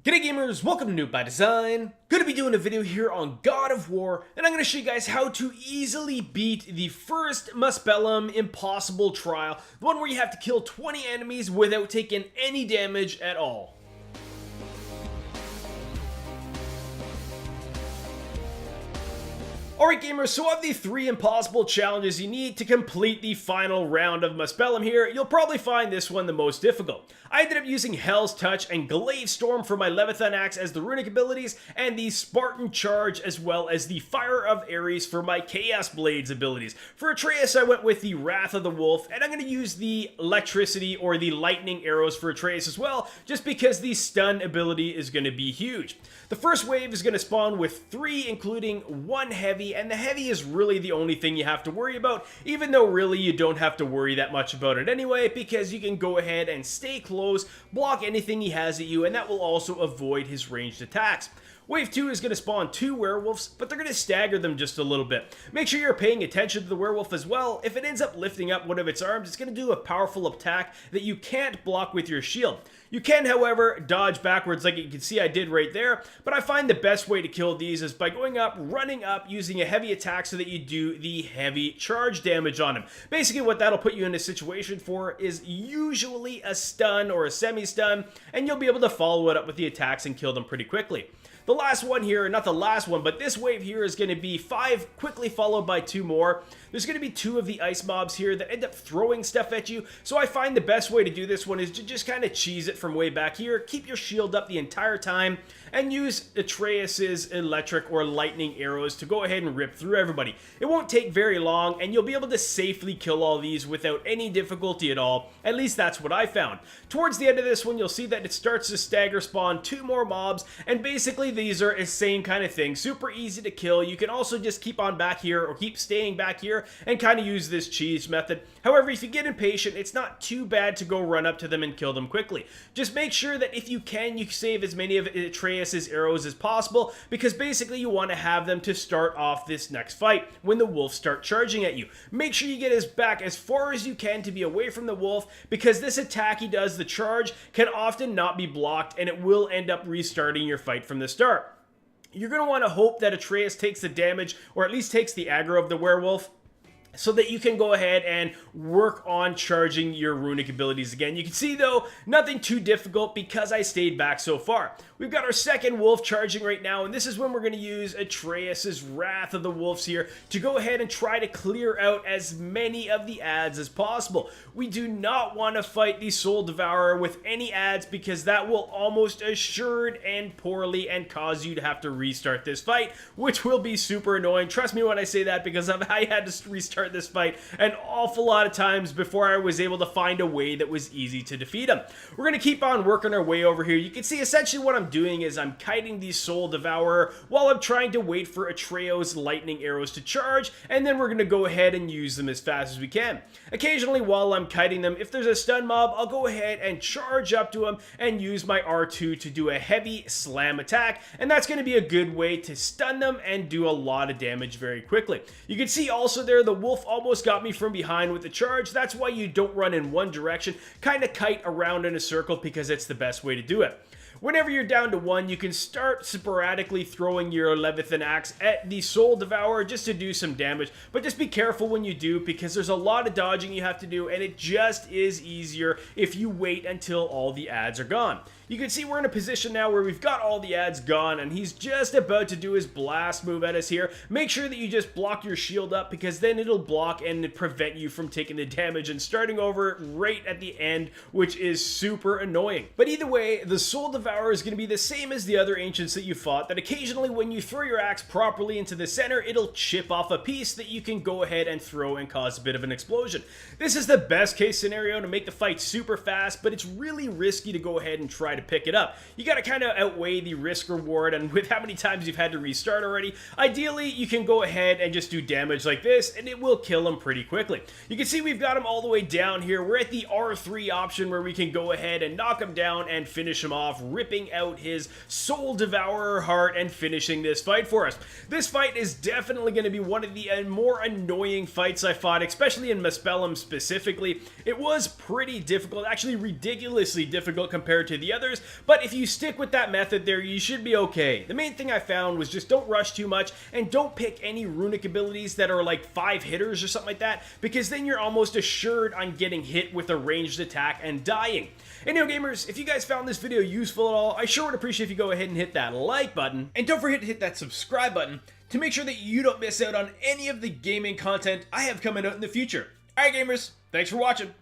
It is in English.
G'day gamers, welcome to Noob by Design. Gonna be doing a video here on God of War, and I'm gonna show you guys how to easily beat the first Muspelheim Impossible trial, the one where you have to kill 20 enemies without taking any damage at all. Alright gamers, so of the 3 impossible challenges you need to complete the final round of Muspelheim here, you'll probably find this one the most difficult. I ended up using Hell's Touch and Glaive Storm for my Leviathan Axe as the runic abilities, and the Spartan Charge as well as the Fire of Ares for my Chaos Blades abilities. For Atreus I went with the Wrath of the Wolf, and I'm going to use the Electricity or the Lightning Arrows for Atreus as well, just because the Stun ability is going to be huge. The first wave is going to spawn with 3, including 1 heavy, and the heavy is really the only thing you have to worry about, even though really you don't have to worry that much about it anyway, because you can go ahead and stay close, block anything he has at you, and that will also avoid his ranged attacks. Wave 2 is going to spawn 2 werewolves, but they're going to stagger them just a little bit. Make sure you're paying attention to the werewolf as well. If it ends up lifting up one of its arms, it's going to do a powerful attack that you can't block with your shield. You can, however, dodge backwards like you can see I did right there, but I find the best way to kill these is by going up, running up, using a heavy attack so that you do the heavy charge damage on him. Basically what that'll put you in a situation for is usually a stun or a semi-stun, and you'll be able to follow it up with the attacks and kill them pretty quickly. The last one here, not the last one, but this wave here is going to be 5, quickly followed by 2 more. There's going to be 2 of the ice mobs here that end up throwing stuff at you, so I find the best way to do this one is to just kind of cheese it from way back here, keep your shield up the entire time, and use Atreus's electric or lightning arrows to go ahead and rip through everybody. It won't take very long, and you'll be able to safely kill all these without any difficulty at all. At least that's what I found. Towards the end of this one, you'll see that it starts to stagger spawn 2 more mobs, and basically these are the same kind of thing. Super easy to kill. You can also just keep on back here or keep staying back here and kind of use this cheese method. However, if you get impatient, it's not too bad to go run up to them and kill them quickly. Just make sure that if you can, you save as many of Atreus's arrows as possible, because basically you want to have them to start off this next fight when the wolves start charging at you. Make sure you get his back as far as you can to be away from the wolf, because this attack he does, the charge, can often not be blocked and it will end up restarting your fight from the start. You're going to want to hope that Atreus takes the damage, or at least takes the aggro of the werewolf, so that you can go ahead and work on charging your runic abilities again. You can see though, nothing too difficult because I stayed back so far. We've got our second wolf charging right now, and this is when we're going to use Atreus's Wrath of the Wolves here to go ahead and try to clear out as many of the adds as possible. We do not want to fight the Soul Devourer with any adds, because that will almost assured end poorly and cause you to have to restart this fight, which will be super annoying. Trust me when I say that, because I had to restart this fight an awful lot of times before I was able to find a way that was easy to defeat him. We're going to keep on working our way over here. You can see essentially what I'm doing is I'm kiting the Soul Devourer while I'm trying to wait for Atreus' lightning arrows to charge, and then we're going to go ahead and use them as fast as we can. Occasionally while I'm kiting them, if there's a stun mob, I'll go ahead and charge up to him and use my R2 to do a heavy slam attack, and that's going to be a good way to stun them and do a lot of damage very quickly. You can see also there the wolf almost got me from behind with the charge. That's why you don't run in one direction, kind of kite around in a circle, because it's the best way to do it. Whenever you're down to 1, you can start sporadically throwing your Leviathan Axe at the Soul Devourer just to do some damage, but just be careful when you do, because there's a lot of dodging you have to do, and it just is easier if you wait until all the adds are gone. You can see we're in a position now where we've got all the adds gone, and he's just about to do his blast move at us here. Make sure that you just block your shield up, because then it'll block and prevent you from taking the damage and starting over right at the end, which is super annoying. But either way, the Soul Devourer is going to be the same as the other ancients that you fought, that occasionally when you throw your axe properly into the center, it'll chip off a piece that you can go ahead and throw and cause a bit of an explosion. This is the best case scenario to make the fight super fast, but it's really risky to go ahead and try to pick it up. You got to kind of outweigh the risk reward, and with how many times you've had to restart already, ideally you can go ahead and just do damage like this and it will kill him pretty quickly. You can see we've got him all the way down here. We're at the R3 option where we can go ahead and knock him down and finish him off, ripping out his Soul Devourer heart and finishing this fight for us. This fight is definitely going to be one of the more annoying fights I fought, especially in Muspelheim specifically. It was pretty difficult, actually ridiculously difficult compared to the others, others, but if you stick with that method there, you should be okay. The main thing I found was just don't rush too much, and don't pick any runic abilities that are like 5 hitters or something like that, because then you're almost assured on getting hit with a ranged attack and dying. Anyway, gamers, if you guys found this video useful at all, I sure would appreciate if you go ahead and hit that like button, and don't forget to hit that subscribe button to make sure that you don't miss out on any of the gaming content I have coming out in the future. Alright gamers, thanks for watching.